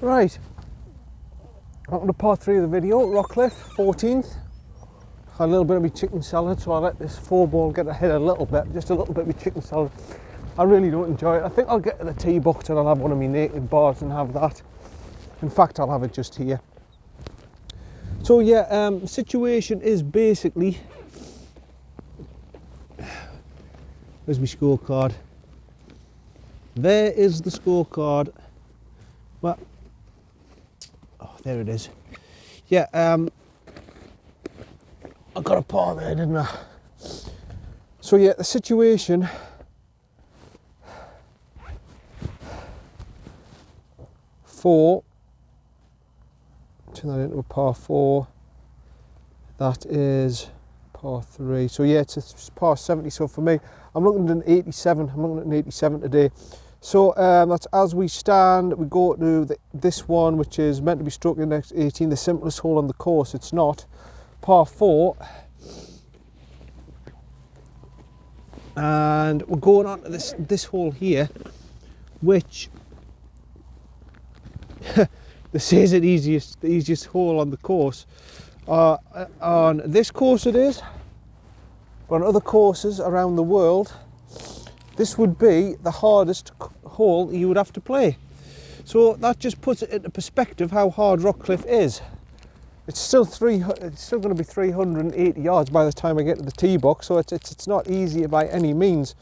Right, welcome to part 3 of the video. Rockliffe, 14th. Had a little bit of my chicken salad, so I let this 4-ball get ahead a little bit, just a little bit of my chicken salad. I really don't enjoy it. I think I'll get to the tea box and I'll have one of my naked bars and have that. In fact, I'll have it just here. So yeah, the situation is basically, where's my scorecard? There is the scorecard. Well, oh, there it is. Yeah, I got a par there, didn't I? So yeah, the situation. Turn that into a par 4. That is par 3. So yeah, it's par 70. So for me, I'm looking at an 87. I'm looking at an 87 today. So that's as we stand. We go to this one, which is meant to be stroke index 18, the simplest hole on the course. It's not. Par 4. And we're going on to this hole here, which this is the easiest hole on the course. On this course it is, but on other courses around the world, this would be the hardest hole you would have to play. So that just puts it into perspective how hard Rockliffe is. It's still going to be 380 yards by the time I get to the tee box, so it's not easy by any means.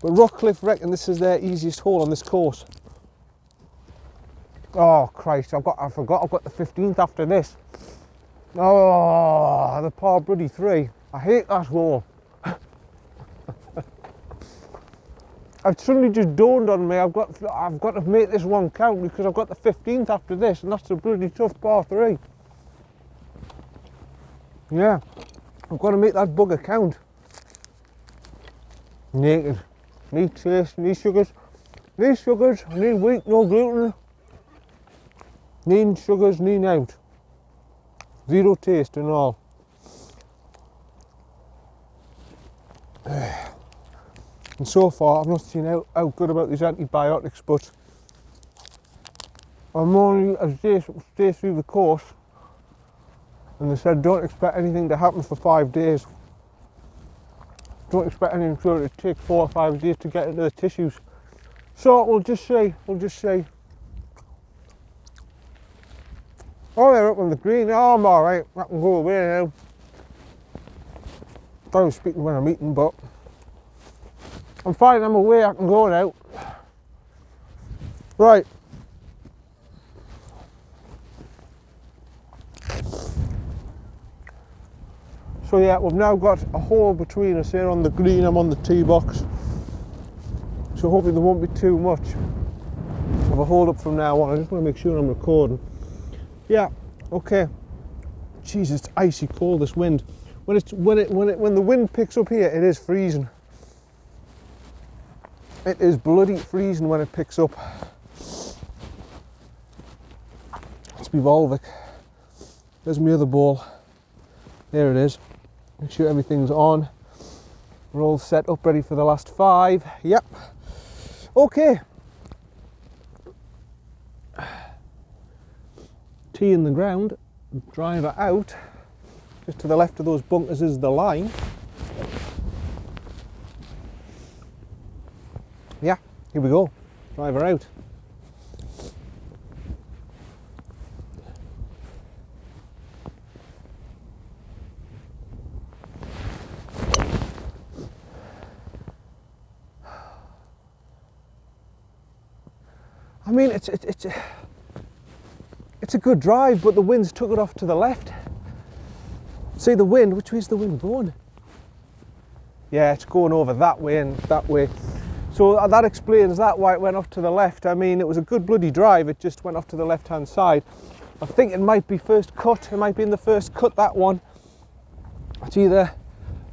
But Rockliffe reckon this is their easiest hole on this course. Oh Christ, I forgot I've got the 15th after this. Oh, the par bloody 3. I hate that hole. It suddenly just dawned on me, I've got to make this one count because I've got the 15th after this, and that's a bloody tough par 3. Yeah, I've got to make that bugger count. Naked. Need taste, need sugars. Need sugars, need wheat, no gluten. Need sugars, need out. Zero taste and all. And so far, I've not seen how good about these antibiotics, but I'm only a day through the course, and they said don't expect anything to happen for 5 days. Don't expect anything to take 4 or 5 days to get into the tissues. So we'll just see. Oh, they're up on the green. Oh, I'm alright. I can go away now. I was speaking when I'm eating, but I'm fine. I'm away. I can go now. Right. So yeah, we've now got a hole between us here on the green. I'm on the tee box. So hopefully there won't be too much of a hold up from now on. I just want to make sure I'm recording. Yeah, okay. Jesus, it's icy cold, this wind. When the wind picks up here, it is freezing. It is bloody freezing when it picks up. Let's be Volvic. There's my other ball. There it is. Make sure everything's on. We're all set up, ready for the last 5. Yep. Okay. Tee in the ground, driver out. Just to the left of those bunkers is the line. Yeah, here we go. Driver out. I mean, it's a good drive, but the wind's took it off to the left. See the wind, which way's the wind going? Yeah, it's going over that way and that way. So that explains that, why it went off to the left. I mean, it was a good bloody drive, it just went off to the left-hand side. I think it might be first cut, it might be in the first cut, that one. It's either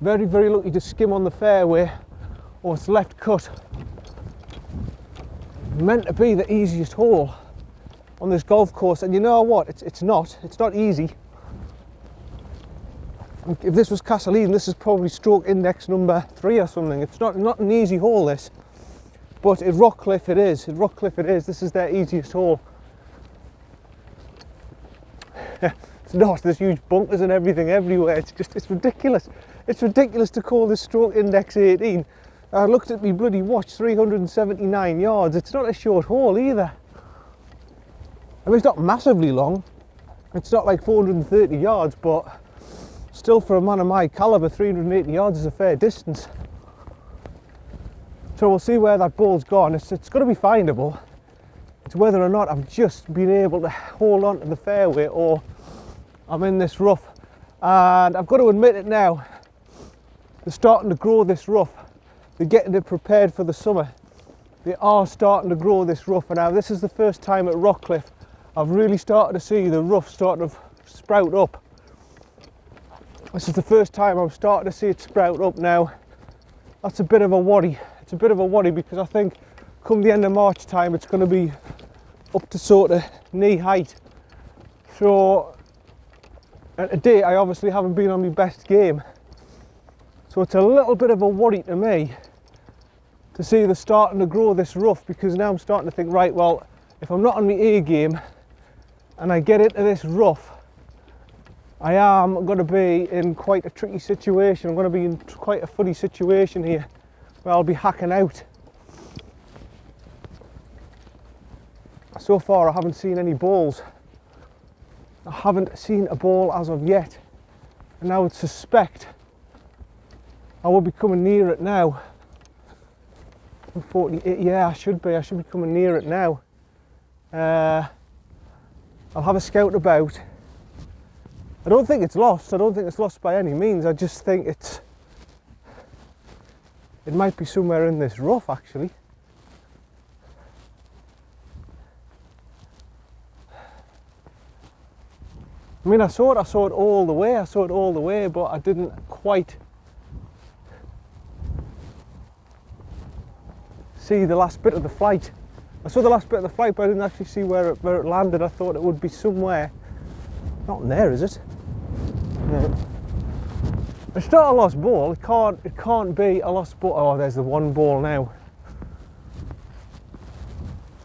very, very lucky to skim on the fairway, or it's left cut. Meant to be the easiest hole on this golf course, and you know what, it's not easy. If this was Castle Eden, this is probably stroke index number 3 or something. It's not an easy hole, this, but at Rockliffe it is. At Rockliffe it is. This is their easiest hole. It's not. There's huge bunkers and everything everywhere. It's ridiculous. It's ridiculous to call this stroke index 18. I looked at me bloody watch, 379 yards. It's not a short hole either. I mean, it's not massively long. It's not like 430 yards, but still for a man of my calibre, 380 yards is a fair distance. So we'll see where that ball's gone. It's going to be findable. It's whether or not I've just been able to hold on to the fairway or I'm in this rough. And I've got to admit it now, they're starting to grow this rough. They're getting it prepared for the summer. They are starting to grow this rough. And now this is the first time at Rockliffe I've really started to see the rough starting to sprout up. This is the first time I'm starting to see it sprout up now. That's a bit of a worry. It's a bit of a worry because I think come the end of March time it's going to be up to sort of knee height. So and today I obviously haven't been on my best game. So it's a little bit of a worry to me to see they're starting to grow this rough, because now I'm starting to think, right, well, if I'm not on my A game and I get into this rough, I am going to be in quite a tricky situation. I'm going to be in quite a funny situation here where I'll be hacking out. So far I haven't seen any balls. I haven't seen a ball as of yet, and I would suspect I will be coming near it now. I'm 48, yeah, I should be coming near it now. I'll have a scout about. I don't think it's lost. I don't think it's lost by any means. I just think it might be somewhere in this rough actually. I mean, I saw it all the way, but I didn't quite see the last bit of the flight. I saw the last bit of the flight, but I didn't actually see where it landed. I thought it would be somewhere. Not in there, is it? No. It's not a lost ball. It can't be a lost ball. Oh, there's the one ball now.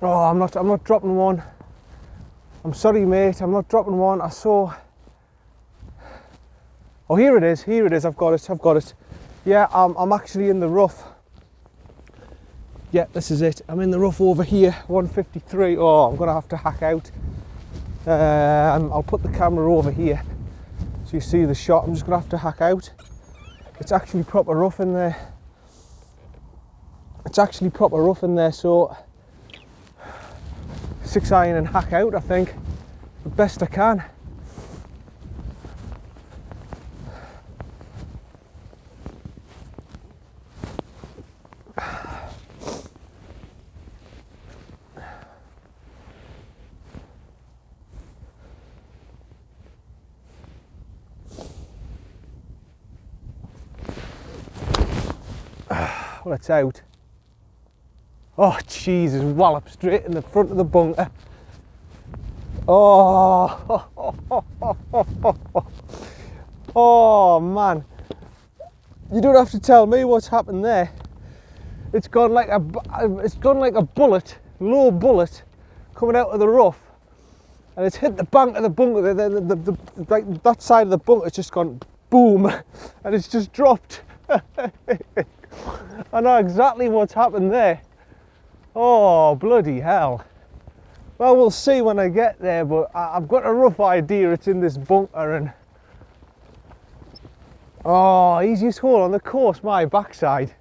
Oh, I'm not dropping one. I'm sorry, mate, I'm not dropping one. I saw... Oh, here it is, I've got it. Yeah, I'm actually in the rough. Yeah, this is it. I'm in the rough over here, 153. Oh, I'm gonna have to hack out. I'll put the camera over here so you see the shot. I'm just gonna have to hack out. It's actually proper rough in there. So 6-iron and hack out, I think, the best I can. Well, it's out. Oh, Jesus, wallop straight in the front of the bunker. Oh, oh man. You don't have to tell me what's happened there. It's gone like a bullet, low bullet, coming out of the rough, and it's hit the bank of the bunker. Like that side of the bunker, it's just gone boom, and it's just dropped. I know exactly what's happened there. Oh, bloody hell. Well, we'll see when I get there, but I've got a rough idea it's in this bunker. And oh, easiest hole on the course, my backside.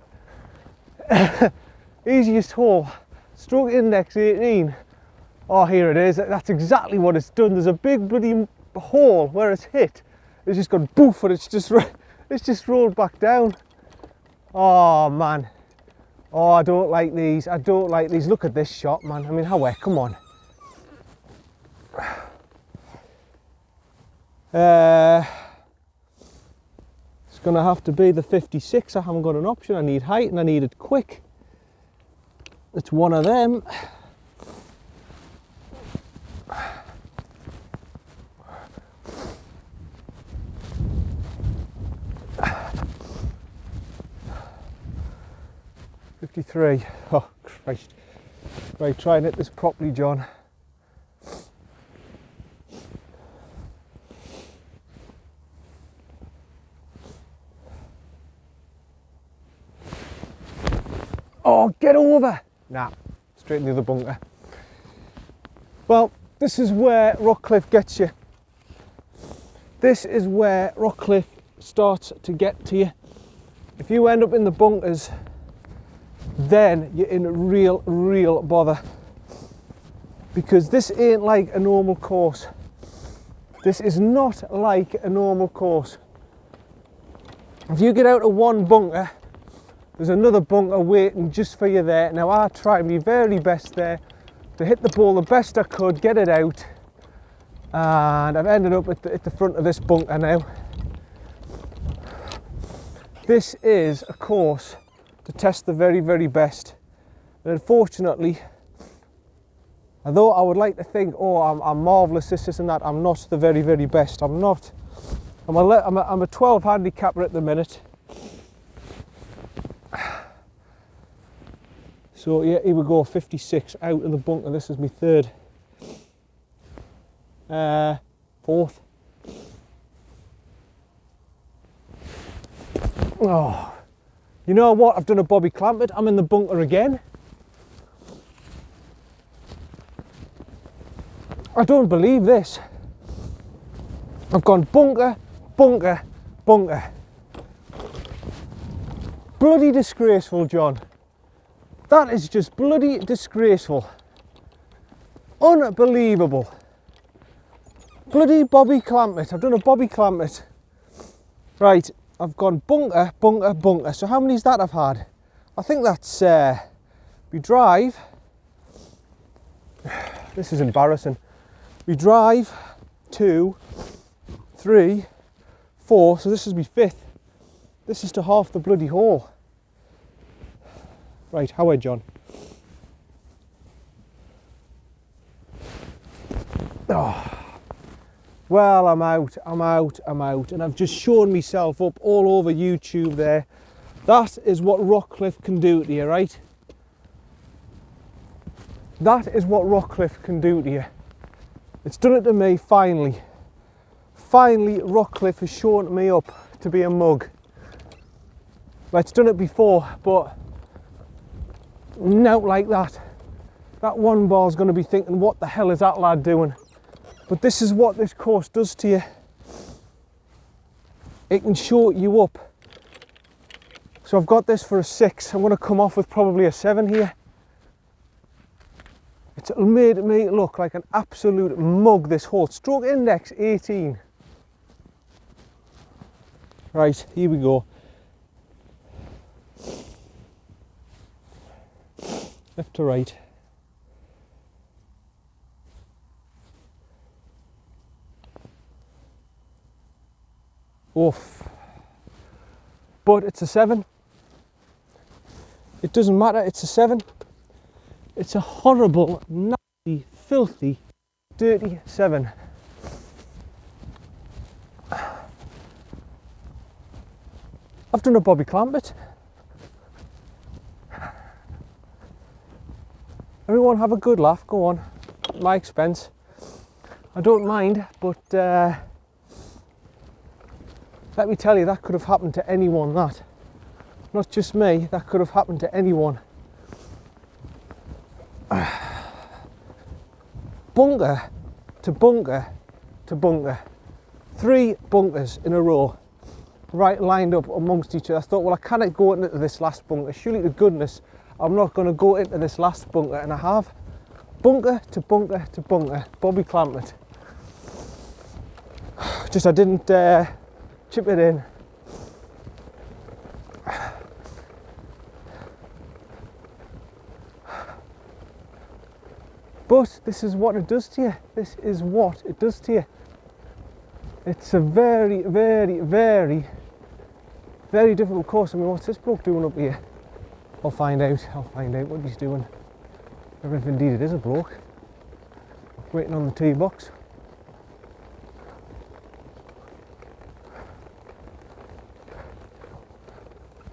Easiest hole, stroke index 18. Oh, here it is. That's exactly what it's done. There's a big bloody hole where it's hit. It's just gone boof, and it's just rolled back down. Oh man. Oh, I don't like these. Look at this shot, man. I mean, how wet? Come on. It's gonna have to be the 56. I haven't got an option. I need height and I need it quick. It's one of them. '53. Oh Christ. Right, try and hit this properly, John. Oh, get over! Nah, straight in the other bunker. Well, this is where Rockliffe gets you. This is where Rockliffe starts to get to you. If you end up in the bunkers, then you're in real bother. Because this ain't like a normal course. This is not like a normal course. If you get out of one bunker, there's another bunker waiting just for you there. Now I tried my very best there to hit the ball the best I could, get it out, and I've ended up at the front of this bunker now. This is a course to test the very best. And unfortunately, although I would like to think, oh, I'm marvellous, this and that, I'm not the very best. I'm not. I'm a 12 handicapper at the minute. So yeah, here we go, 56 out of the bunker. This is my third. Fourth. Oh, you know what? I've done a Bobby Clampett. I'm in the bunker again. I don't believe this. I've gone bunker, bunker, bunker. Bloody disgraceful, John. That is just bloody disgraceful. Unbelievable. Bloody Bobby Clampett. I've done a Bobby Clampett. Right, I've gone bunker, bunker, bunker. So how many's that I've had? I think that's we drive. This is embarrassing. We drive 2, 3, 4. So this is my fifth. This is to half the bloody hole. Right, how are John? Oh. Well, I'm out, and I've just shown myself up all over YouTube there. That is what Rockliffe can do to you, right? That is what Rockliffe can do to you. It's done it to me, finally. Finally, Rockliffe has shown me up to be a mug. Well, it's done it before, but not like that. That one bar's going to be thinking, what the hell is that lad doing? But this is what this course does to you. It can short you up. So I've got this for a 6. I'm going to come off with probably a 7 here. It's made me look like an absolute mug, this hole. Stroke index 18. Right, here we go. Left to right. Oof. But it's a 7. It doesn't matter, it's a 7. It's a horrible, nasty, filthy, dirty 7. I've done a Bobby Clampett. Everyone have a good laugh, go on, at my expense. I don't mind, but let me tell you, that could have happened to anyone, that. Not just me, that could have happened to anyone. Bunker to bunker to bunker. 3 bunkers in a row, right lined up amongst each other. I thought, well, I cannot go into this last bunker. Surely to goodness, I'm not going to go into this last bunker, and I have. Bunker to bunker to bunker. Bobby Clampett. Just I didn't chip it in. But this is what it does to you. This is what it does to you. It's a very difficult course. I mean, what's this bloke doing up here? I'll find out what he's doing. Or if indeed it is a bloke. Waiting on the tee box.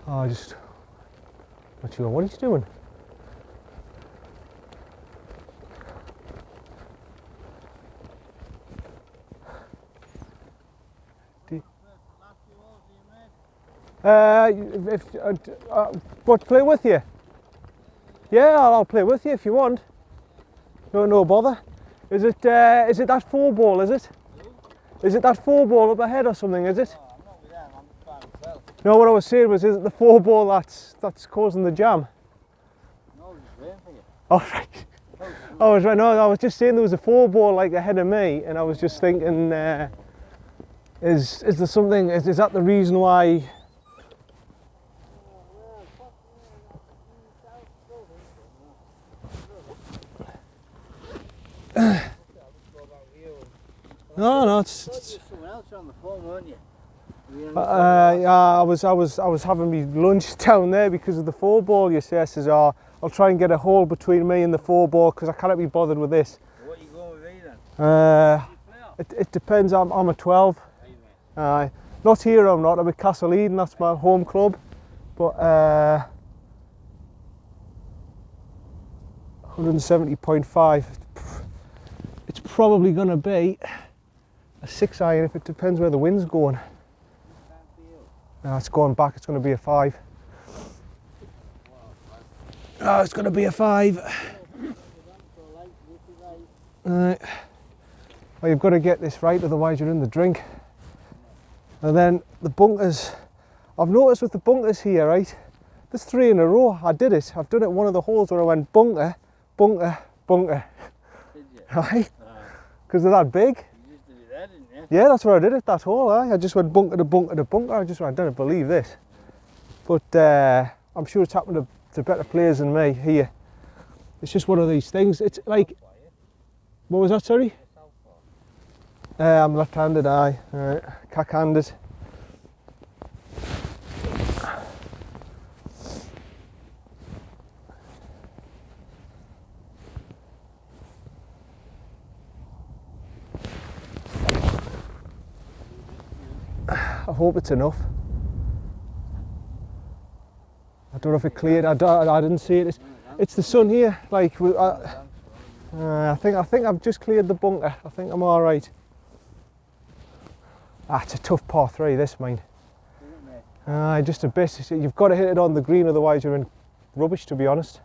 Oh, just not sure what he's doing. What, play with you? Yeah, I'll play with you if you want. No bother. Is it that 4-ball, is it? Is it that 4-ball up ahead or something, is it? I'm not with them, I'm just by myself. No, what I was saying was, is it the 4-ball that's causing the jam? No, I'm just waiting for you. Oh, right. I was right. No, I was just saying there was a 4-ball like ahead of me, and I was just thinking, is there something? Is that the reason why? No, it's Someone else on the phone, weren't you? yeah, I was having me lunch down there because of the 4-ball. You say, says, oh, I'll try and get a hole between me and the 4-ball because I cannot be bothered with this. What are you going with me then? It depends. I'm a 12. Not here. I'm not. I'm at Castle Eden. That's my home club. But 170.5. It's probably going to be a 6-iron if it depends where the wind's going. No, it's going back. It's going to be a 5. Oh, it's going to be a 5. Right. Well, you've got to get this right, otherwise you're in the drink. And then the bunkers. I've noticed with the bunkers here, right? There's 3 in a row. I did it. I've done it one of the holes where I went bunker, bunker, bunker. Did you? Right? Because they're that big. You used to do that, didn't you? Yeah, that's where I did it, that hole. I just went bunker to bunker to bunker. I don't believe this. But I'm sure it's happened to better players than me here. It's just one of these things. It's like, what was that, sorry? I'm left-handed, aye. Right. Cack-handed. I hope it's enough. I don't know if it cleared. I didn't see it. It's the sun here. Like I think I've just cleared the bunker. I think I'm all right. It's a tough par 3. This, mine. Just a bit. You've got to hit it on the green, otherwise you're in rubbish. To be honest.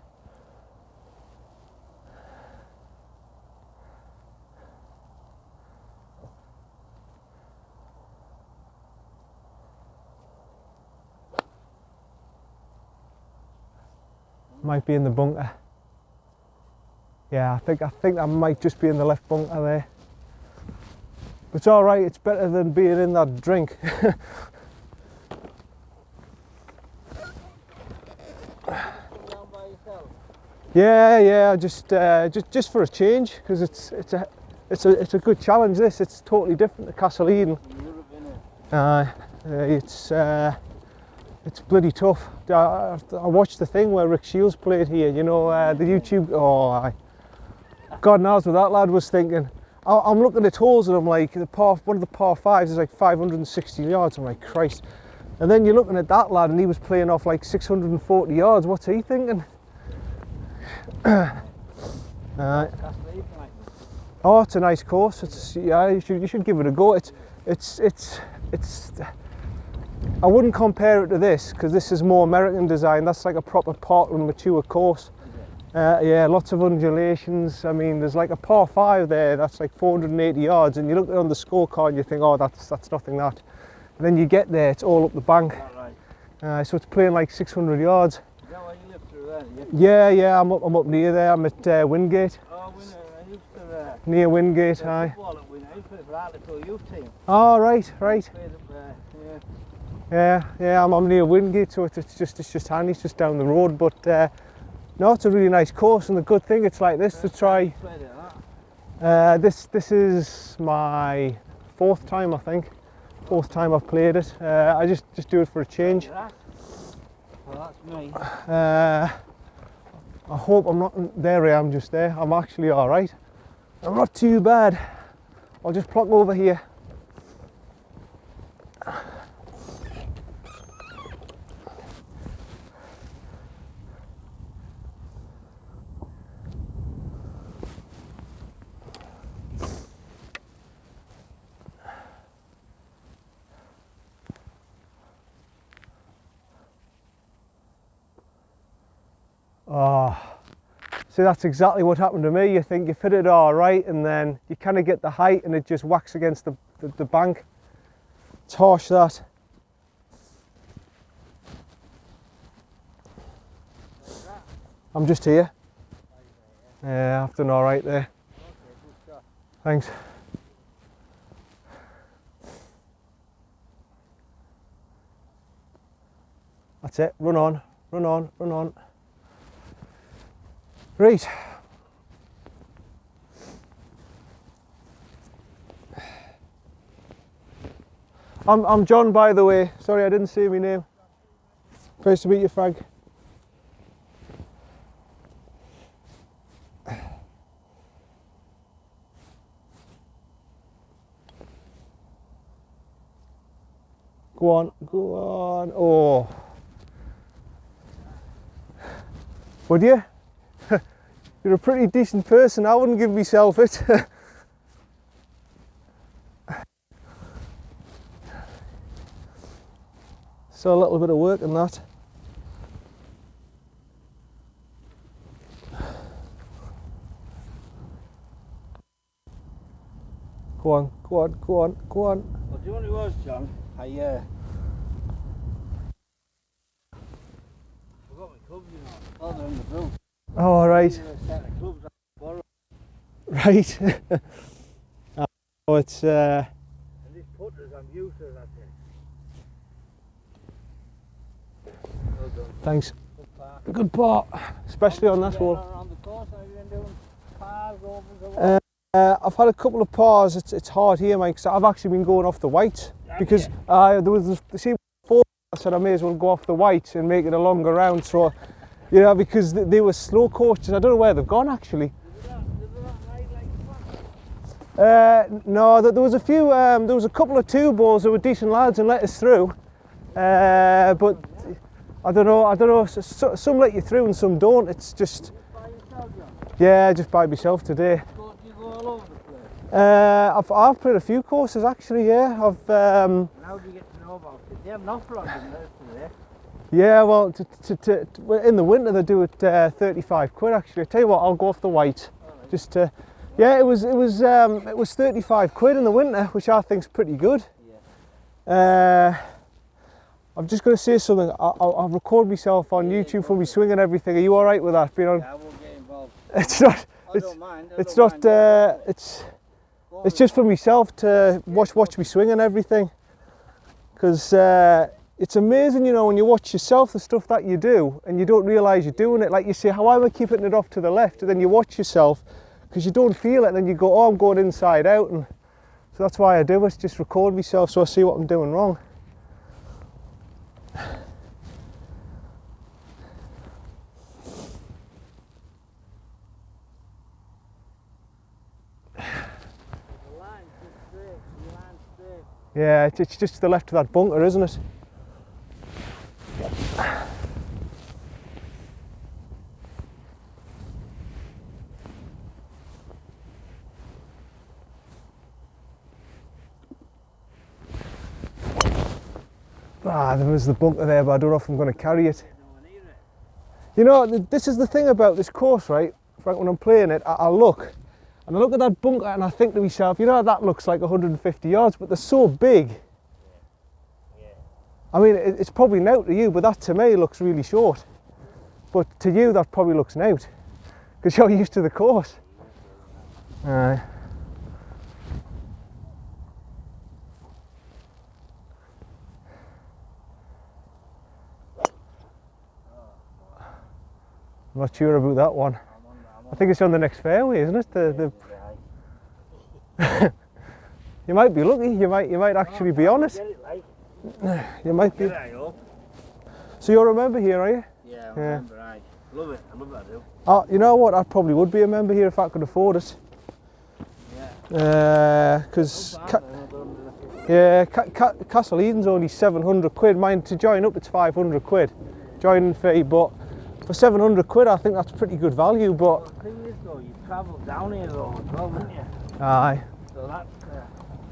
Might be in the bunker. Yeah, I think that might just be in the left bunker there. But it's all right. It's better than being in that drink. Yeah. Just for a change, because it's a good challenge. This, it's totally different to Castle Eden. It's bloody tough. I watched the thing where Rick Shields played here, you know, the YouTube. Oh, God knows what that lad was thinking. I'm looking at holes and I'm like, one of the par 5s is like 560 yards. I'm like, Christ. And then you're looking at that lad and he was playing off like 640 yards. What's he thinking? Oh, it's a nice course. Yeah, you should give it a go. It's. I wouldn't compare it to this because this is more American design. That's like a proper Parkland mature course. Yeah, lots of undulations. I mean, there's like a par 5 there that's like 480 yards, and you look at it on the scorecard and you think, oh, that's nothing that. And then you get there, it's all up the bank. Right. So it's playing like 600 yards. Is that where you live through there? Yeah, I'm up near there. I'm at Wingate. Oh, I used to near Wingate, aye. I used to play for our little youth team. Oh, right. Played up there, yeah. I'm near Wingate, so it's just handy. It's just down the road, but. No, it's a really nice course, and the good thing it's like this to try. This is my 4th time, I think. 4th time I've played it. I just do it for a change. Well, that's me. I hope I'm not. There I am, just there. I'm actually all right. I'm not too bad. I'll just plonk over here. Oh, See, that's exactly what happened to me. You think you've hit it all right, and then you kind of get the height and it just whacks against the bank. It's harsh, that. I'm just here. Yeah, I've done all right there. Thanks. That's it. Run on, run on, run on. Right. I'm John, by the way. Sorry, I didn't say my name. Nice to meet you, Frank. Go on, go on. Oh. Would you? You're a pretty decent person. I wouldn't give myself it. So a little bit of work in that. Go on, go on, go on, go on. Well, do you know what it was, John? I forgot my clubs, you know. Oh, they're in the boot. Oh, all right. A set of clubs I borrowed. Right. Oh, it's And these putters, I'm used to that thing. Well done. Thanks. Good par. Good part, especially on that hole. Around the course, have you been doing pars, overs, or what? I've had a couple of pars. It's hard here, Mike. So I've actually been going off the white because there was see before I said I may as well go off the white and make it a longer round. So yeah, because they were slow coaches. I don't know where they've gone actually. Did they not ride like that? No, there was a few. There was a couple of two balls that were decent lads and let us through. But I don't know. Some let you through and some don't. It's just By yourself, John? yeah, just by myself today. Do you go all over the place? I've played a few courses actually. Yeah, How do you get to know about it? They have an offer on them today. Yeah, well, in the winter they do it 35 quid actually. I tell you what, I'll go off the white. Right. Just to, yeah, it was 35 quid in the winter, which I think's pretty good. Yeah. I'm just going to say something. I'll record myself on YouTube for me swing and everything. Are you all right with that? Being on? Yeah, I won't get involved. It's not. I don't mind. It's not. It's just for myself to watch me swing and everything. Because it's amazing, you know, when you watch yourself, the stuff that you do, and you don't realise you're doing it. Like you say, how am I keeping it off to the left? And then you watch yourself, because you don't feel it, and then you go, oh, I'm going inside out. And so that's why I do it, just record myself so I see what I'm doing wrong. Yeah, it's just to the left of that bunker, isn't it? There was the bunker there, but I don't know if I'm going to carry it. You know, this is the thing about this course, right? Frank, when I'm playing it, I look at that bunker and I think to myself, you know, that looks like 150 yards, but they're so big. Yeah. I mean, it's probably an to you, but that to me looks really short. But to you, that probably looks an out, because you're used to the course. Aye. I'm not sure about that one. I think it's on the next fairway, isn't it? You might be lucky. You might actually be on it. You might be. So you're a member here, are you? Yeah, I'm a member. I love it. I love it. I do. Oh, you know what? I probably would be a member here if I could afford it. Yeah. Because Castle Eden's only 700 quid. Mine to join up, it's 500 quid joining fee, but for 700 quid, I think that's pretty good value. But the thing is, though, you travel down here though as well, don't you? Aye. So that's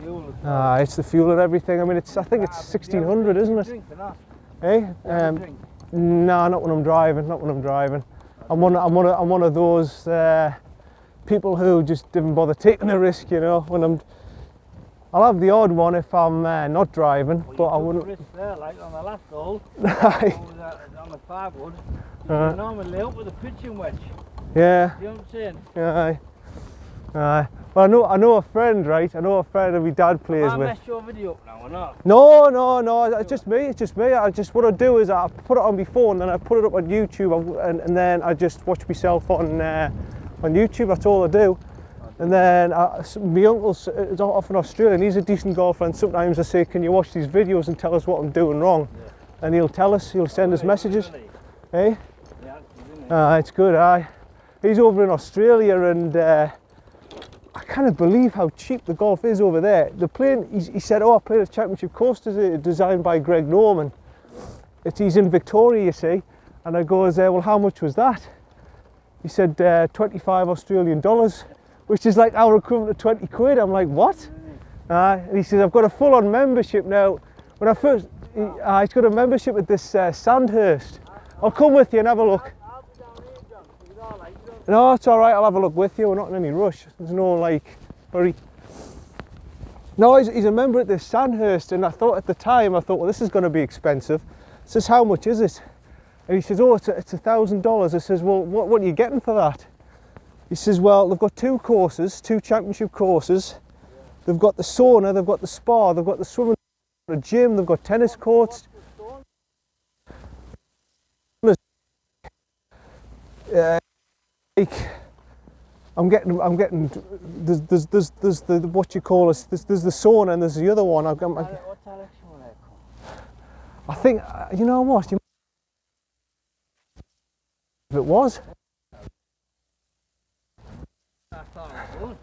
fuel as well. It's the fuel and everything. I mean, I think it's 1600, isn't it? Drink or not? Eh? Drink. No, not when I'm driving. Not when I'm driving. I I'm one of those people who just didn't bother taking the risk, you know. I'll have the odd one if I'm not driving, Well, but I you took wouldn't. a risk there, like on the last hole. Aye. On the 5 wood. You normally lay up with a pitching wedge. Yeah. You know what I'm saying? Aye. Aye. Well, I know a friend, right? I know a friend who my dad plays Have I with. messed your video up now or not? No, it's just me, what I do is I put it on my phone, then I put it up on YouTube, and then I just watch myself on YouTube, that's all I do. And then my uncle's off in Australia, and he's a decent golfer, and sometimes I say, can you watch these videos and tell us what I'm doing wrong? Yeah. And he'll tell us, he'll send us messages. Really? Eh? Yeah, isn't it? It's good, aye. He's over in Australia, and I can't believe how cheap the golf is over there. The plane, he said, I played a championship course designed by Greg Norman. He's in Victoria, you see. And I goes, well, how much was that? He said 25 Australian dollars, which is like our equivalent to 20 quid. I'm like, what? And he says, I've got a full-on membership now. When I first, he's got a membership at this Sandhurst. I'll come with you and have a look. I'll be down here, John. Is it all right? You don't... No, it's all right. I'll have a look with you. We're not in any rush. There's no hurry. No, he's a member at this Sandhurst, and I thought at the time, well, this is going to be expensive. I says, how much is it? And he says, it's $1,000. I says, well, what are you getting for that? He says, well, they've got 2 courses, 2 championship courses. They've got the sauna, they've got the spa, they've got the swimming, the gym, they've got tennis courts. I'm getting. There's the what you call it. There's the sauna and there's the other one. What direction will they come? I think you know what. If it was. I thought it was.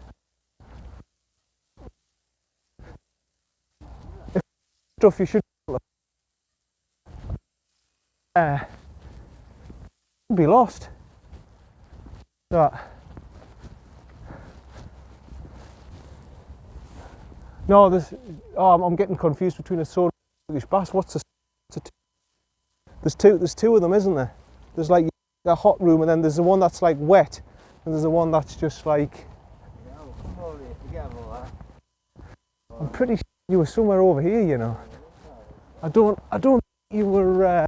Stuff you should. Be lost. That. No, I'm getting confused between a sauna and a Turkish bath. There's two of them, isn't there? There's like a hot room, and then there's the one that's like wet, and there's the one that's just like. Yeah, we'll come over here together, all that. I'm pretty sure you were somewhere over here, you know. I don't think you were.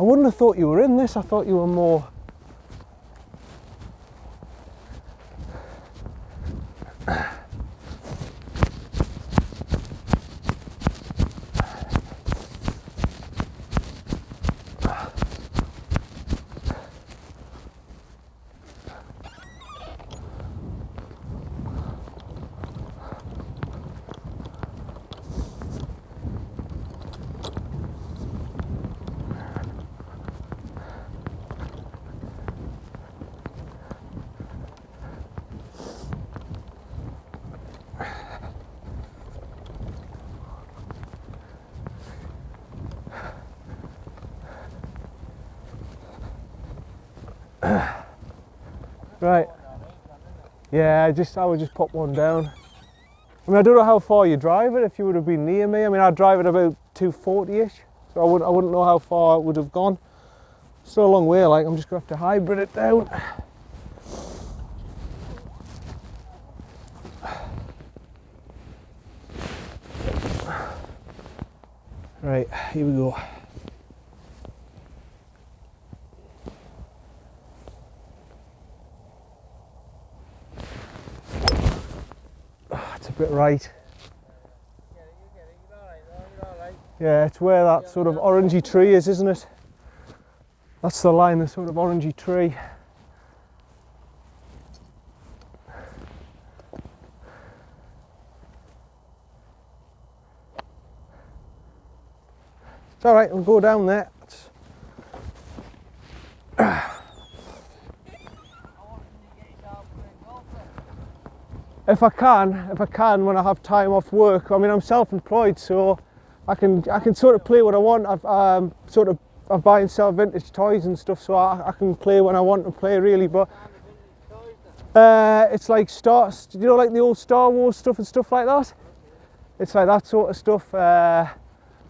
I wouldn't have thought you were in this. I thought you were more. Right. Yeah, I would just pop one down. I mean, I don't know how far you drive it. If you would have been near me, I mean, I drive it about 240-ish, so I wouldn't know how far it would have gone. Still a long way. Like, I'm just gonna have to hybrid it down. Right, here we go. It's a bit right. Yeah, it's where that sort of orangey tree is, isn't it? That's the line, the sort of orangey tree. It's all right, we'll go down there. If I can, when I have time off work. I mean, I'm self-employed, so I can sort of play what I want. I buy and sell vintage toys and stuff, so I can play when I want to play, really. But it's like you know, like the old Star Wars stuff and stuff like that. It's like that sort of stuff.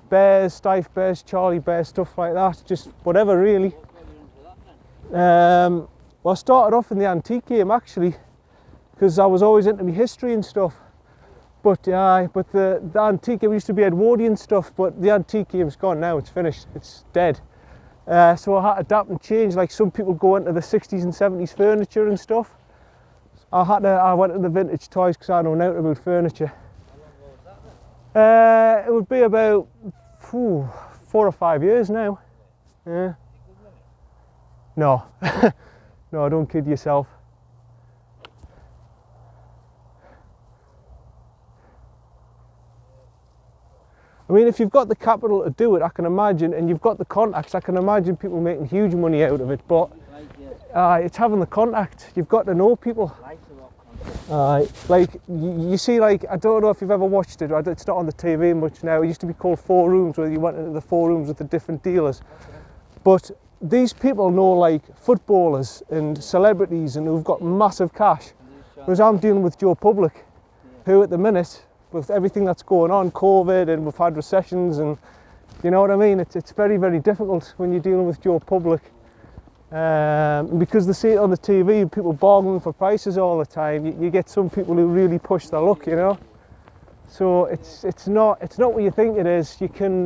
bears, Steiff bears, Charlie bears, stuff like that. Just whatever really. Well, I started off in the antique game actually, because I was always into my history and stuff. But the antique game used to be Edwardian stuff, but the antique game's gone now. It's finished. It's dead. So I had to adapt and change. Like some people go into the 60s and 70s furniture and stuff. I went to the vintage toys because I know nothing about furniture. How long ago was that then? It would be about 4 or 5 years now. Yeah. No, no, don't kid yourself. I mean, if you've got the capital to do it, I can imagine, and you've got the contacts, I can imagine people making huge money out of it, but it's having the contact. You've got to know people. Like, you see, like, I don't know if you've ever watched it, it's not on the TV much now. It used to be called Four Rooms, where you went into the 4 rooms with the different dealers. But these people know, like, footballers and celebrities and who've got massive cash. Whereas I'm dealing with Joe Public, who at the minute, with everything that's going on, COVID, and we've had recessions, and you know what I mean, it's very, very difficult when you're dealing with Joe Public. Because they see it on the TV, people bargaining for prices all the time, you get some people who really push their luck, you know. So it's not what you think it is. You can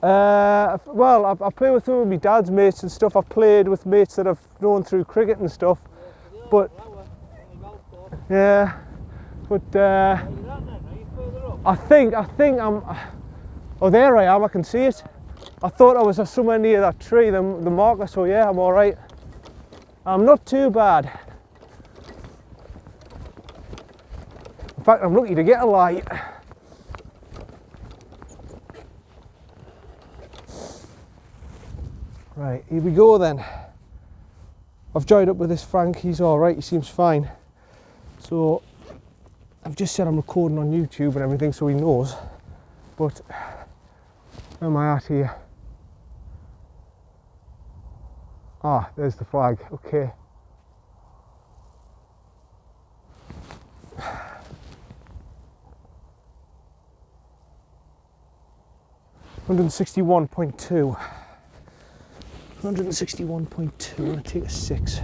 well, I play with some of my dad's mates and stuff. I've played with mates that I've known through cricket and stuff, but yeah, but I think I'm, oh, there I am, I can see it. I thought I was somewhere near that tree, the marker, so yeah, I'm all right. I'm not too bad. In fact, I'm lucky to get a light. Right, here we go then. I've joined up with this Frank, he's all right, he seems fine. So, I've just said I'm recording on YouTube and everything, so he knows. But, where am I at here? Ah, there's the flag, okay. $161.2. 161.2, I'm going to take a 6.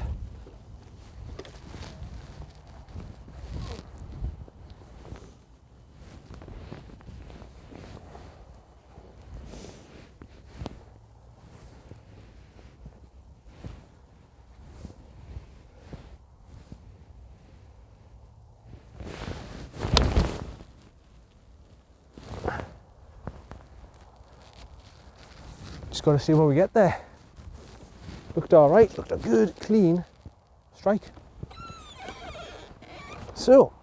Just got to see where we get there. Looked all right, looked a good, clean strike. So,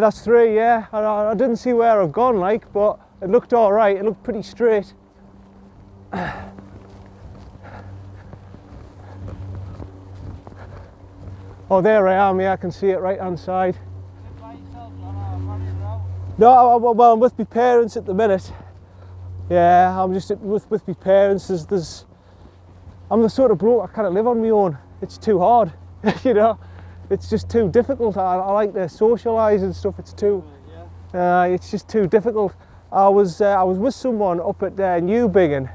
that's 3, yeah. I didn't see where I've gone, like, but it looked all right. It looked pretty straight. Oh, there I am. Yeah, I can see it right hand side. No, well, I'm with my parents at the minute. Yeah, I'm just with my parents. I'm the sort of bloke I can't live on my own. It's too hard, you know. It's just too difficult. I like to socialise and stuff. It's just too difficult. I was with someone up at New Biggin,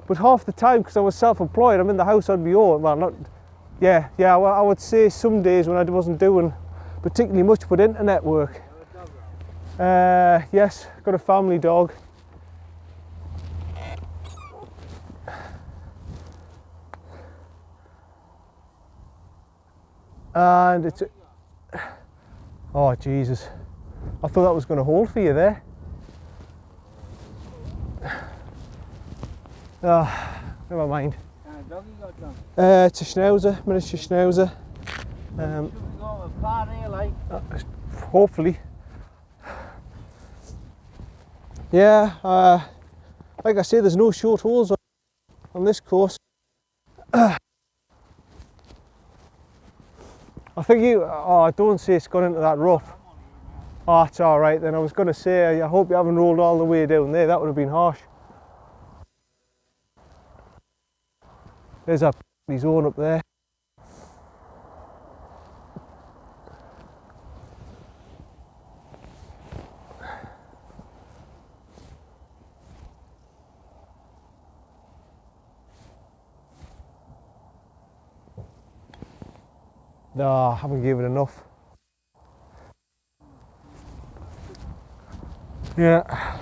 but half the time, because I was self-employed, I'm in the house on my own. Well, not, yeah. Well, I would say some days when I wasn't doing particularly much but internet work. Yes, got a family dog. And it's, oh Jesus, I thought that was going to hold for you there. Never mind. Dog you got, John? It's a schnauzer, miniature schnauzer. Should we go with a par here, like? Hopefully. Yeah, like I say, there's no short holes on this course. I think don't say it's gone into that rough. Oh, it's alright then. I was going to say, I hope you haven't rolled all the way down there. That would have been harsh. There's that zone up there. No, I haven't given enough. Yeah.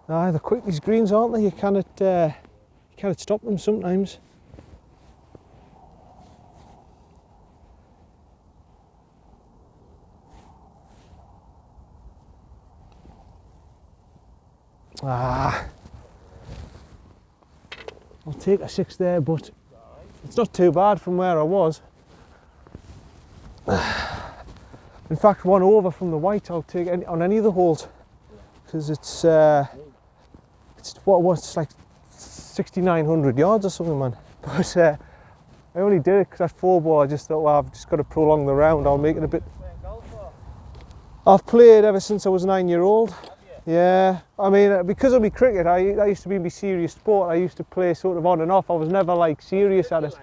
They're quick, these greens, aren't they? You cannot stop them sometimes. I'll take a 6 there, but it's not too bad from where I was. In fact, one over from the white I'll take on any of the holes, because it's like 6,900 yards or something, man. But I only did it because that 4-ball, I just thought, well, I've just got to prolong the round, I'll make it a bit. I've played ever since I was 9-year-old. Yeah, I mean, because of my cricket, I used to be my serious sport. I used to play sort of on and off. I was never like serious at it.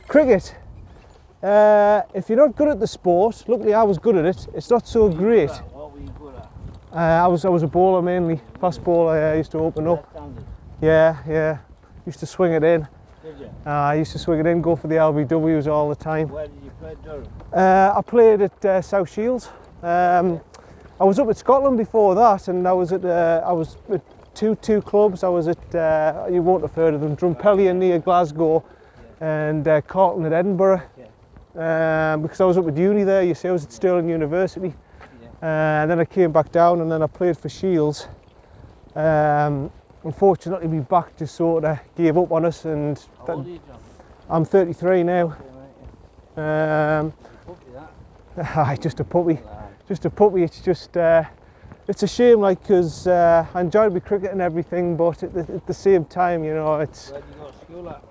Cricket, if you're not good at the sport, luckily I was good at it, it's not so great. What were you good at? I was a bowler mainly, fast bowler. I used to open up. Yeah, used to swing it in. Did you? I used to swing it in, go for the LBWs all the time. Where did you play, Durham? I played at South Shields. I was up at Scotland before that, and I was at two clubs. I was at you won't have heard of them, Drumpellion near Glasgow, and Carlton at Edinburgh. Because I was up at uni there. You see, I was at Stirling University, and then I came back down, and then I played for Shields. Unfortunately, my back just sort of gave up on us, and How old are you, John? I'm 33 now. Just a puppy. Just a puppy. It's just it's a shame, like, because I enjoyed my cricket and everything, but at the same time, you know, it's. Where did you go to school at?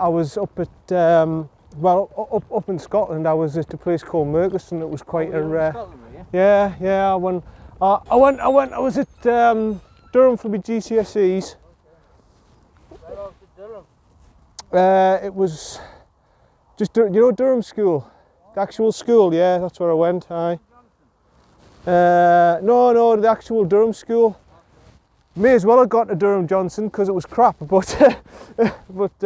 I was up at up in Scotland. I was at a place called Merchiston. It was quite you were in a Scotland, were you? yeah. I was at Durham for my GCSEs. Where else to Durham? It was just Durham School, the actual school. Yeah, that's where I went. Aye. No, the actual Durham School. May as well have got to Durham Johnson because it was crap, but but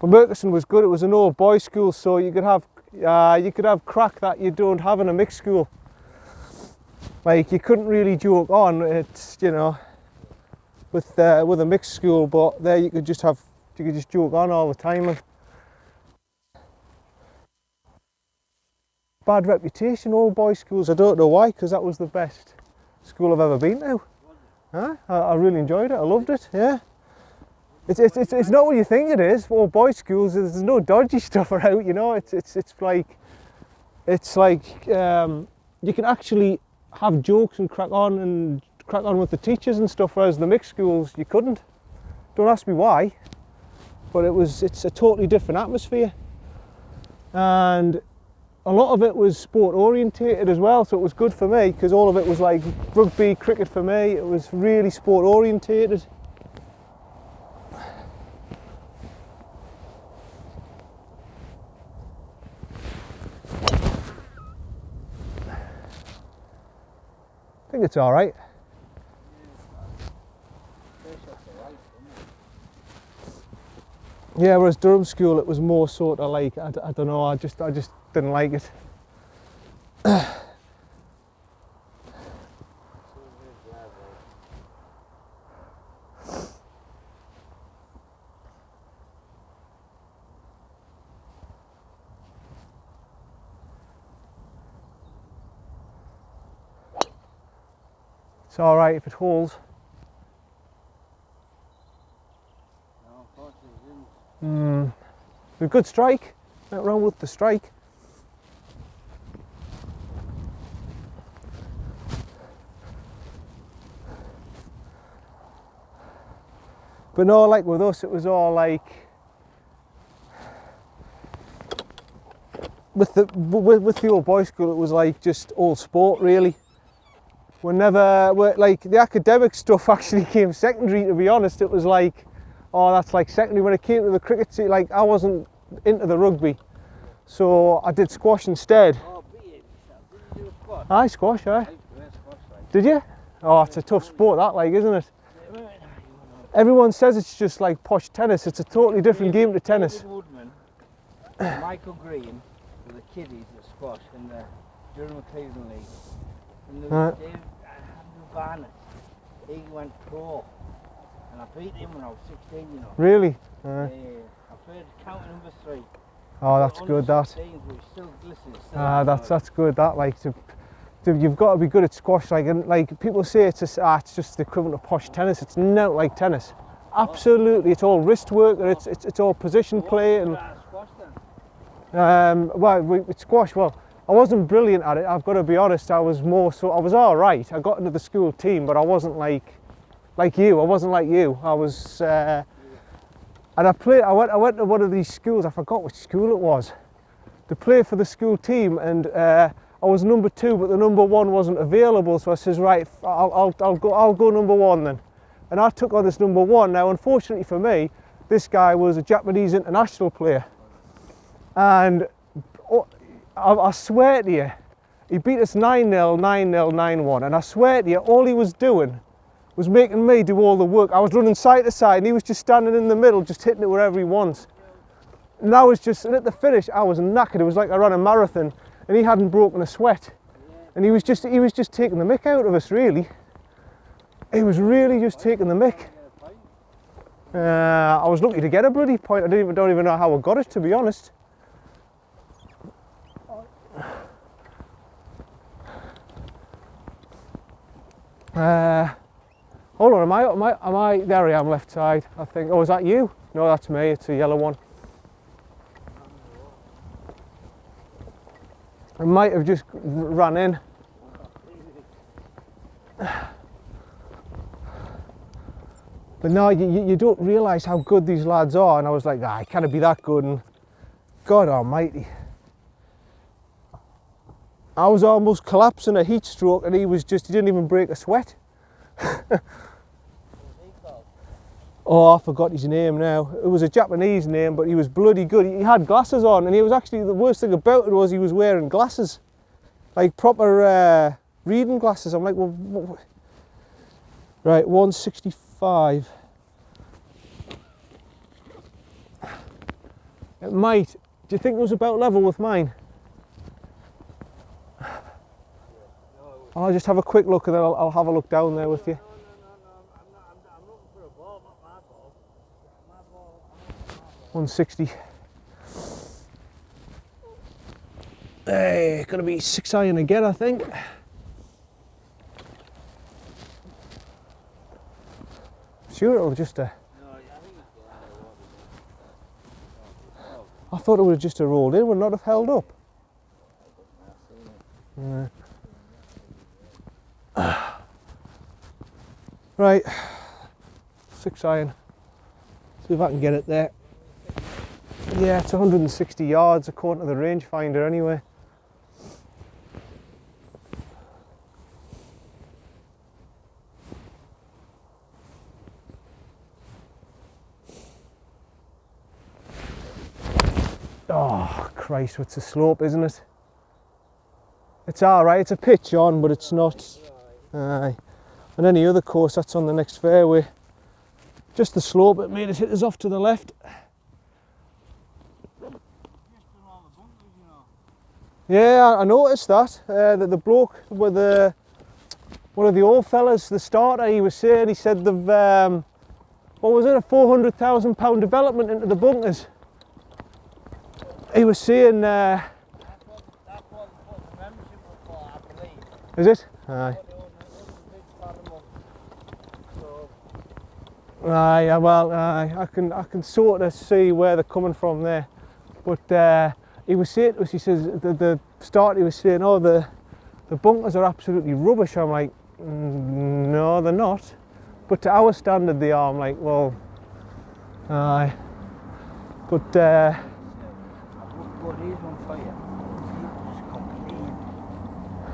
Merchiston was good. It was an old boys' school, so you could have crack that you don't have in a mixed school. Like, you couldn't really joke on. It's, you know, with a mixed school, but there you could just joke on all the time. And bad reputation, old boys' schools. I don't know why, because that was the best school I've ever been to. Huh? I really enjoyed it. I loved it. Yeah. It's not what you think it is. Old boys' schools, there's no dodgy stuff around. You know, it's like you can actually have jokes and crack on with the teachers and stuff, whereas the mixed schools you couldn't. Don't ask me why, but it's a totally different atmosphere, and a lot of it was sport orientated as well, so it was good for me because all of it was like rugby, cricket for me. It was really sport orientated. I think it's all right. Yeah, whereas Durham School, it was more sort of like, I don't know, I just didn't like it. all right if it holds. No, unfortunately it didn't. A good strike. Went wrong with the strike. But no, like with us, it was all like with the old boys school, it was like just all sport really. We're like the academic stuff actually came secondary. To be honest, it was like, oh, that's like secondary. When it came to the cricket, like I wasn't into the rugby, so I did squash instead. Oh, be it. Didn't you do squash? Aye, squash, aye. I used to play squash, like. Did you? Oh, it's a tough sport, that, like, isn't it? Everyone says it's just like posh tennis. It's a totally different game to tennis. David Woodman, Michael Green were the kiddies at squash in the Durham Cleveland League. And there was Andrew Barnett. He went pro. And I beat him when I was 16, you know. Really? Yeah. I played county number 3. Oh, that's good, that. That's good, that, like, you've got to be good at squash, like, and like people say it's just the equivalent of posh tennis. It's not like tennis. Absolutely, it's all wrist work, and it's all position play. And with squash, well, I wasn't brilliant at it. I've got to be honest. I was all right. I got into the school team, but I wasn't like you. I wasn't like you. I was, and I went to one of these schools. I forgot which school it was, to play for the school team, and I was number 2, but the number 1 wasn't available. So I says, right, I'll go number 1 then. And I took on this number 1. Now, unfortunately for me, this guy was a Japanese international player, and I swear to you, he beat us 9-0, 9-0, 9-1, and I swear to you, all he was doing was making me do all the work. I was running side to side, and he was just standing in the middle, just hitting it wherever he wants. And and at the finish, I was knackered. It was like I ran a marathon, and he hadn't broken a sweat. And he was just taking the mick out of us, really. He was really just taking the mick. I was lucky to get a bloody point. I don't even know how I got it, to be honest. Hold on, am I, there I am, left side, I think. Oh, is that you? No, that's me, it's a yellow one. I might have just run in. But no, you don't realise how good these lads are, and I was like, I can't be that good, and God almighty. I was almost collapsing a heat stroke, and he didn't even break a sweat. Oh, I forgot his name now. It was a Japanese name, but he was bloody good. He had glasses on, and he was actually, the worst thing about it was he was wearing glasses. Like proper reading glasses. I'm like, well, what? Right, 165. It might. Do you think it was about level with mine? I'll just have a quick look, and then I'll have a look down there with you. I'm looking for a ball, not my ball. My ball. 160. Hey, gonna be 6 iron again, I think. Sure, it'll just No, I think it's I thought it would have just rolled in, would not have held up. Right, 6 iron. See if I can get it there. Yeah, it's 160 yards according to the rangefinder anyway. Oh Christ, it's a slope, isn't it? It's alright, it's a pitch on, but it's not. Aye. And any other course that's on the next fairway. Just the slope, it made it hit us off to the left. Yeah, I noticed that. That the bloke with one of the old fellas, the starter, he was saying, he said they've, what was it, a £400,000 development into the bunkers. He was saying, that's what the membership was for, I believe. Is it? Aye. Aye, well, I can sort of see where they're coming from there. But he was saying to us, he says, the start he was saying, oh, the bunkers are absolutely rubbish. I'm like, no, they're not. But to our standard they are. I'm like, well, aye. But I've got these one for you. People just complain.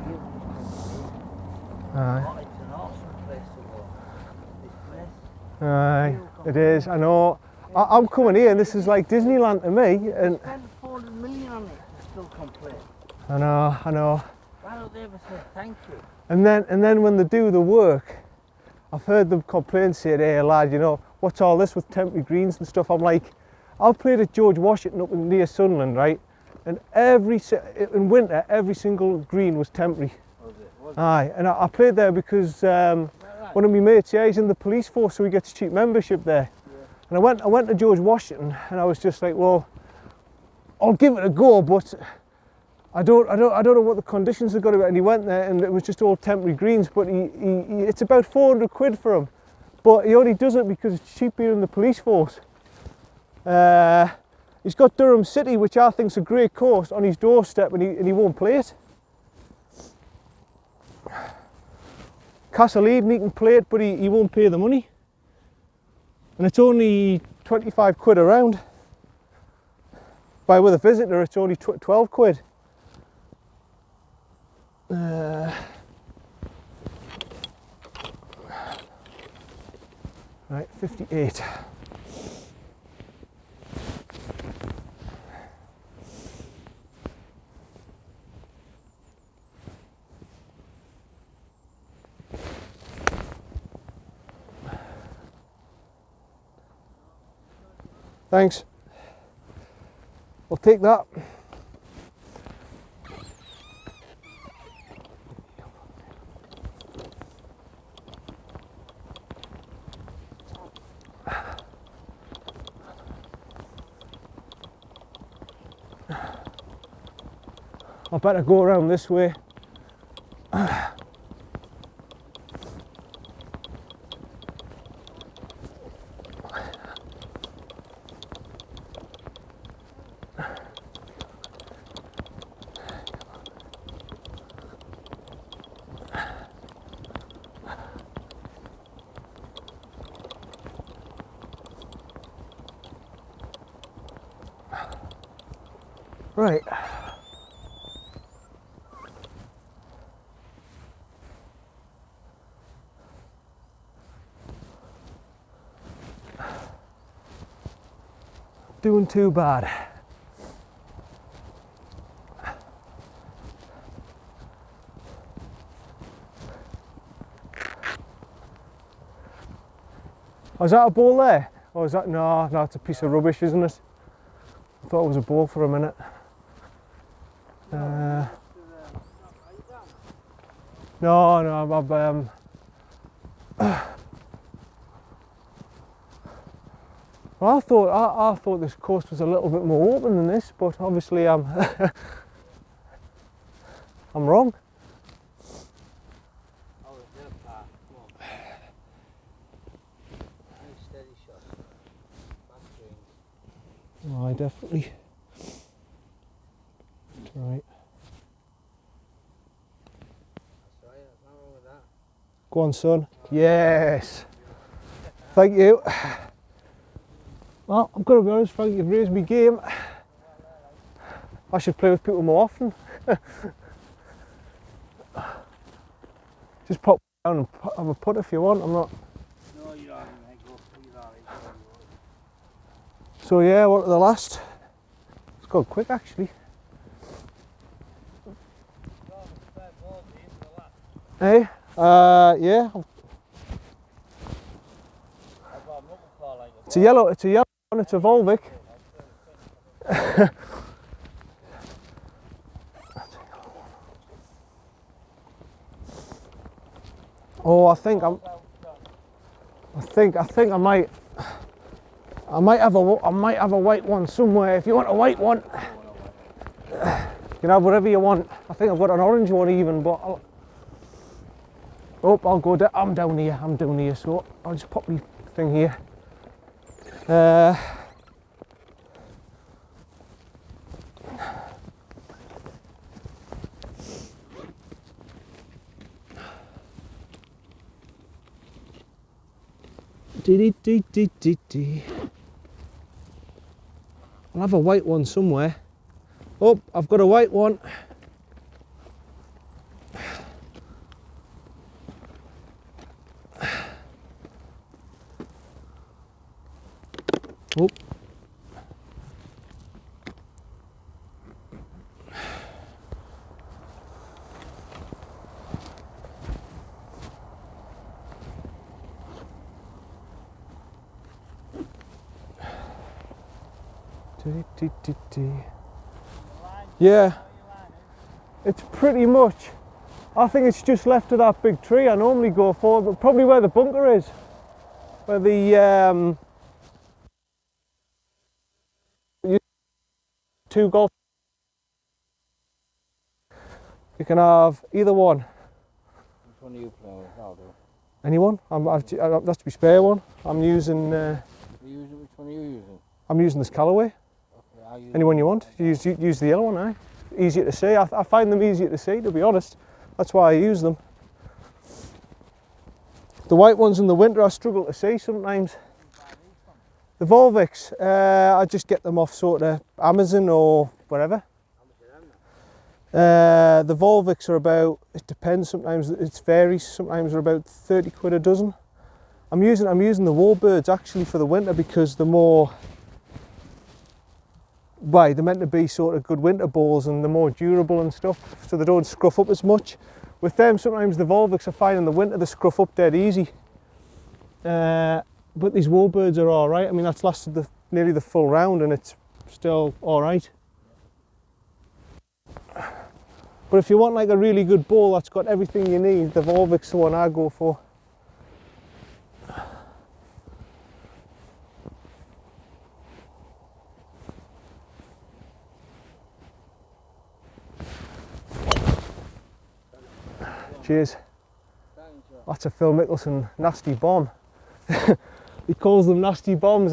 People just complain. aye, Oh, it's an awesome place to go. This place. aye, it is. I know. I'm coming here, and this is like Disneyland to me. And Spend 400 million on it and still complain. I know. Why don't they ever say thank you? And then when they do the work, I've heard them complain, saying, hey lad, you know, what's all this with temporary greens and stuff? I'm like, I've played at George Washington up near Sunderland, right? And in winter, every single green was temporary. Was it? Aye, and I played there because one of my mates, yeah, he's in the police force, so he gets cheap membership there. Yeah. And I went to George Washington, and I was just like, well, I'll give it a go, but I don't know what the conditions have got to be. And he went there, and it was just all temporary greens. But it's about 400 quid for him. But he only does it because it's cheaper in the police force. He's got Durham City, which I think's a great course, on his doorstep, and he won't play it. Castle Eden, he can play it, but he won't pay the money. And it's only 25 quid a round. With a visitor, it's only 12 quid. Right, 58. Thanks. I'll take that. I better go around this way. Right. Doing too bad. Oh, is that a ball there? Or is that, no, it's a piece of rubbish, isn't it? I thought it was a ball for a minute. No, well, I thought this course was a little bit more open than this, but obviously I'm I'm wrong. Oh, there's no part. Come on. Nice steady shot. Back swing. Oh, I definitely. Right. That's right, there's nothing wrong with that. Go on, son. Yes. Thank you. Well, I've got to be honest, Frank, you've raised me game. I should play with people more often. Just pop down and have a putt if you want. I'm not. No, you're alright, mate. Go. You're alright. So yeah, what are the last? It's gone quick actually. Hey, yeah. It's a yellow one, it's a Volvic. Oh, I think I might have a white one somewhere. If you want a white one, you can have whatever you want. I think I've got an orange one even, but I'll go down. I'm down here, so I'll just pop my thing here. I'll have a white one somewhere. Oh, I've got a white one. Oh. Yeah, it's pretty much, I think it's just left of that big tree I normally go for, but probably where the bunker is, where the two golf. You can have either one. Which one are you playing with? I'll do. Anyone? That's to be spare one. I'm using. Which one are you using? I'm using this Callaway. Okay, Anyone you want? Use the yellow one, eh? Easier to see. I find them easier to see, to be honest. That's why I use them. The white ones in the winter I struggle to see sometimes. The Volvics, I just get them off sort of Amazon or wherever. The Volvics are about, it depends, sometimes it varies, sometimes they're about 30 quid a dozen. I'm using the Warbirds actually for the winter because they're more, they're meant to be sort of good winter balls and they're more durable and stuff, so they don't scruff up as much. With them, sometimes the Volvics I find in the winter they scruff up dead easy. But these Warbirds are alright. I mean, that's lasted nearly the full round and it's still alright. But if you want like a really good ball that's got everything you need, the Volvic's the one I go for. Cheers. That's a Phil Mickelson nasty bomb. He calls them nasty bombs.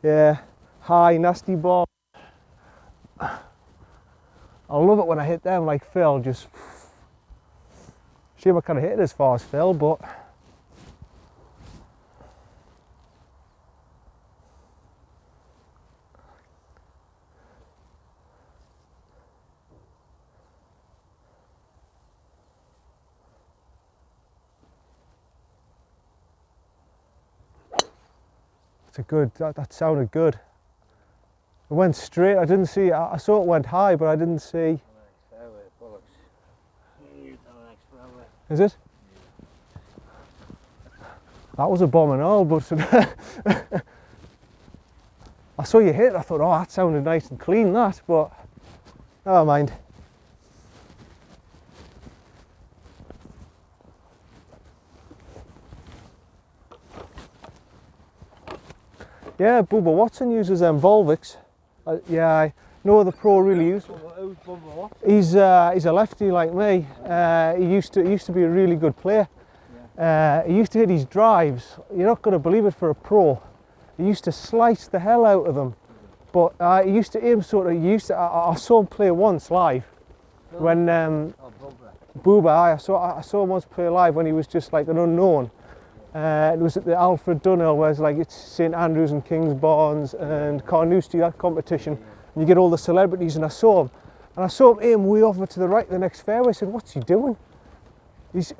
Yeah, high nasty bomb. I love it when I hit them like Phil. Just shame I can't hit it as far as Phil, but it's a good. That sounded good. It went straight. I didn't see. I saw it went high, but I didn't see. Is it? That was a bomb and all, but I saw you hit it. I thought, oh, that sounded nice and clean, that. But never mind. Yeah, Bubba Watson uses them Volvics. Yeah, I no other pro really uses. He's a lefty like me. He used to be a really good player. He used to hit his drives. You're not going to believe it for a pro. He used to slice the hell out of them. But he used to aim sort of. I saw him play once live when Bubba. I saw him once play live when he was just like an unknown. It was at the Alfred Dunhill, where it's like it's St Andrews and Kingsbarns and Carnoustie, that competition. And you get all the celebrities, and I saw him aim way over to the right, the next fairway. I said, "What's he doing?" He's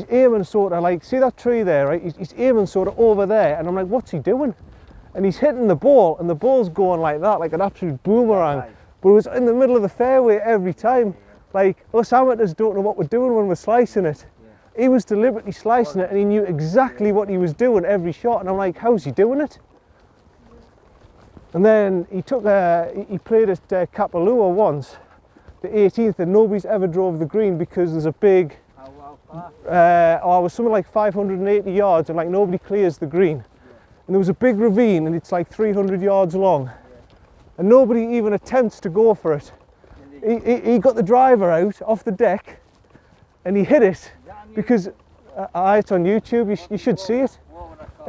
aiming sort of like, see that tree there, right? He's aiming sort of over there, and I'm like, "What's he doing?" And he's hitting the ball, and the ball's going like that, like an absolute boomerang. But it was in the middle of the fairway every time. Like us amateurs don't know what we're doing when we're slicing it. He was deliberately slicing it and he knew exactly what he was doing every shot, and I'm like, how's he doing it? And then he played at Kapalua once, the 18th, and nobody's ever drove the green because there's a big, it was something like 580 yards and like nobody clears the green. And there was a big ravine and it's like 300 yards long and nobody even attempts to go for it. He got the driver out off the deck and he hit it. Because it's on YouTube, you should see it.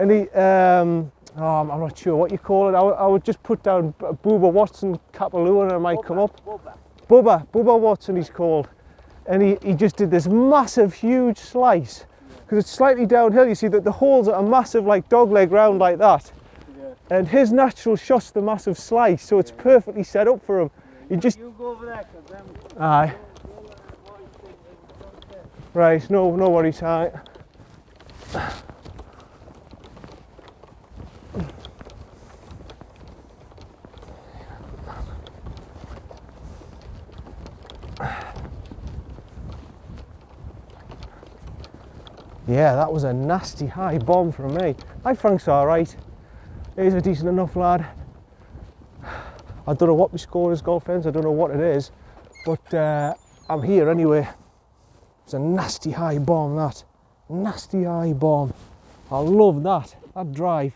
Any, I'm not sure what you call it. I would just put down Bubba Watson Kapalua and it might come up. Bubba Watson he's called. And he just did this massive, huge slice. Because it's slightly downhill, you see that the holes are massive, like dogleg round like that. Yeah. And his natural shot's the massive slice, so it's perfectly set up for him. Yeah, you go over there, because them... Aye. Right, no worries, aye. Yeah, that was a nasty high bomb from me. I think Frank's alright. He's a decent enough lad. I don't know what my score is, golf friends, I don't know what it is, but I'm here anyway. It's a nasty high bomb, that. Nasty high bomb. I love that drive.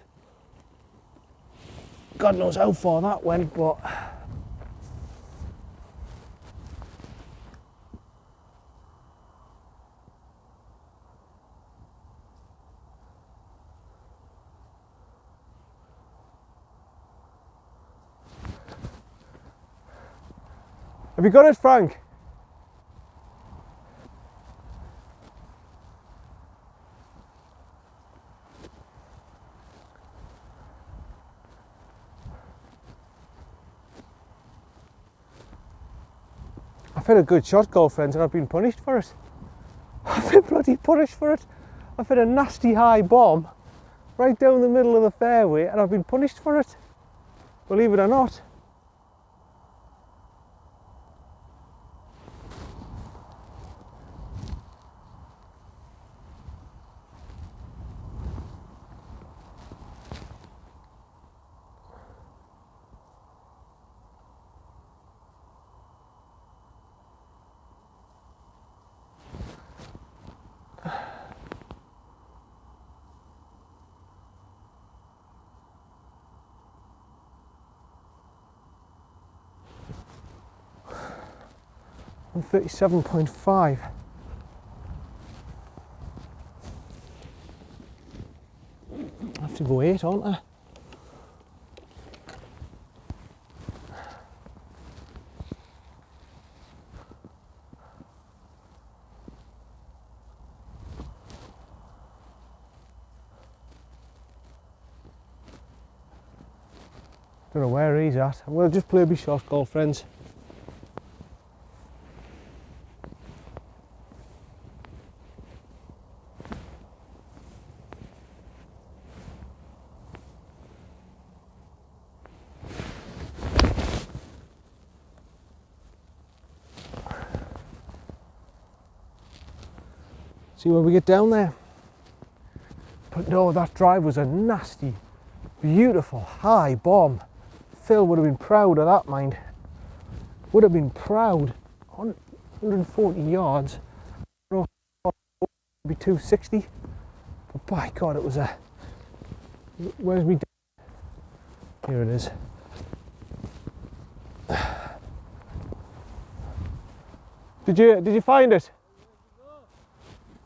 God knows how far that went, but... Have you got it, Frank? I've had a good shot, golf friends, and I've been punished for it. I've been bloody punished for it. I've had a nasty high bomb right down the middle of the fairway and I've been punished for it. Believe it or not. I'm 37.5. I have to go 8, aren't I? Don't know where he's at. We'll just play a bit short, golf friends. See when we get down there. But no, that drive was a nasty, beautiful high bomb. Phil would have been proud of that, mind. Would have been proud. 140 yards. Maybe 260. But by God, it was a... Where's me? Here it is. Did you find it?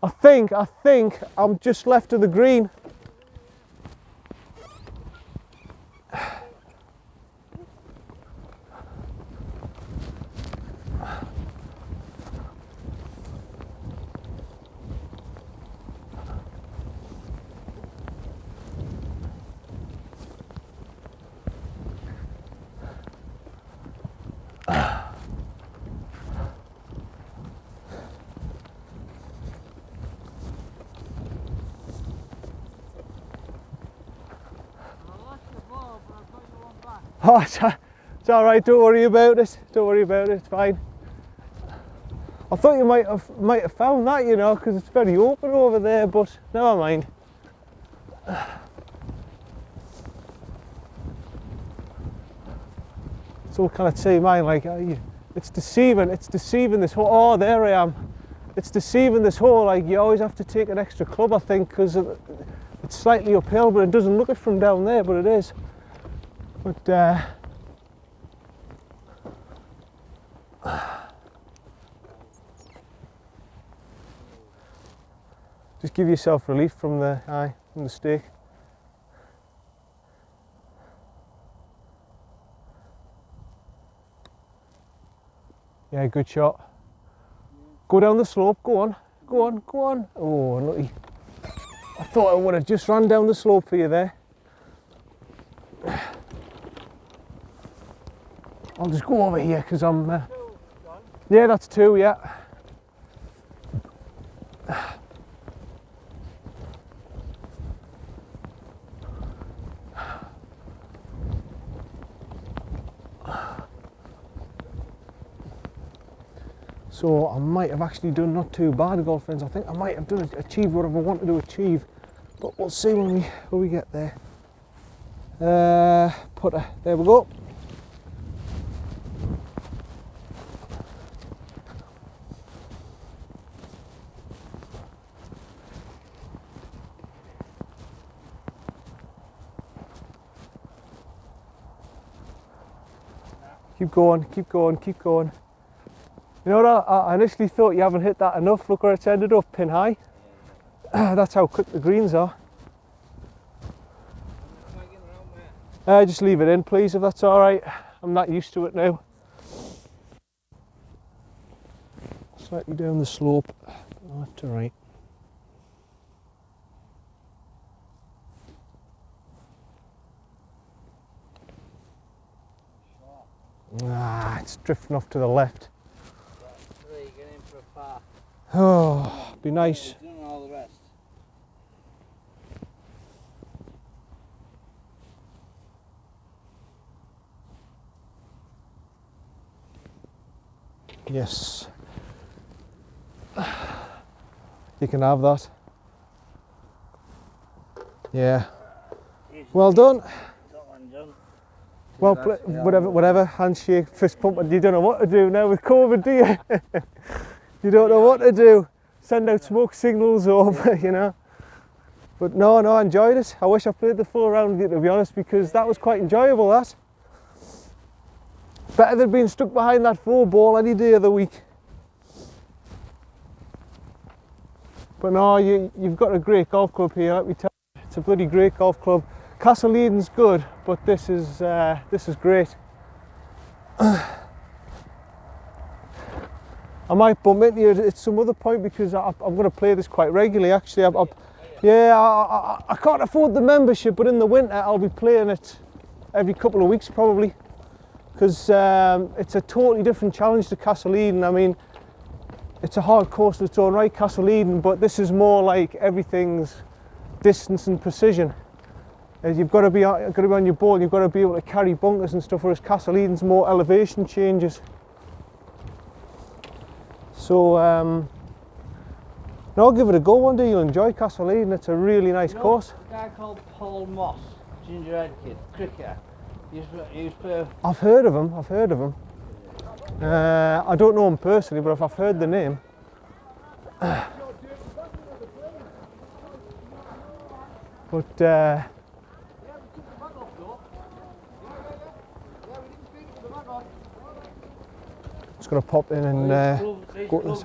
I think I'm just left of the green. Oh, it's all right. Don't worry about it. Don't worry about it. It's fine. I thought you might have found that, you know, because it's very open over there. But never mind. So can I say mine? Like it's deceiving. It's deceiving this hole. Oh, there I am. It's deceiving this hole. Like you always have to take an extra club, I think, because it's slightly uphill, but it doesn't look it from down there, but it is. But just give yourself relief from the stake. Yeah, good shot. Go down the slope, go on. Go on, go on. Oh, unlucky. I thought I would have just run down the slope for you there. I'll just go over here because I'm... yeah, that's 2, yeah. So I might have actually done not too bad, golf friends. I think I might have achieved whatever I wanted to achieve, but we'll see when we get there. Putter, there we go. Keep going, keep going, keep going. You know what, I initially thought you haven't hit that enough. Look where it's ended up, pin high. That's how quick the greens are. Just leave it in, please, if that's all right. I'm not used to it now. Slightly down the slope, left to right. It's drifting off to the left. Oh, be nice. Yes. You can have that. Yeah. Well done. Well, whatever, handshake, fist pump, and you don't know what to do now with COVID, do you? You don't know what to do. Send out smoke signals over, you know. But no, I enjoyed it. I wish I played the full round with you, to be honest, because that was quite enjoyable, that. Better than being stuck behind that 4-ball any day of the week. But no, you've got a great golf club here, let me tell you. It's a bloody great golf club. Castle Eden's good, but this is great. I might bump into you at some other point because I'm going to play this quite regularly. Actually, I can't afford the membership, but in the winter I'll be playing it every couple of weeks probably, because it's a totally different challenge to Castle Eden. I mean, it's a hard course in its own right, Castle Eden, but this is more like everything's distance and precision. You've got to be on your ball, you've got to be able to carry bunkers and stuff, whereas Castle Eden's more elevation changes. So, no, give it a go one day, you'll enjoy Castle Eden. It's a really nice course. A guy called Paul Moss, gingerhead kid, cricketer. He used to... I've heard of him, I don't know him personally, but I've heard the name. But, just going to pop in and go to this.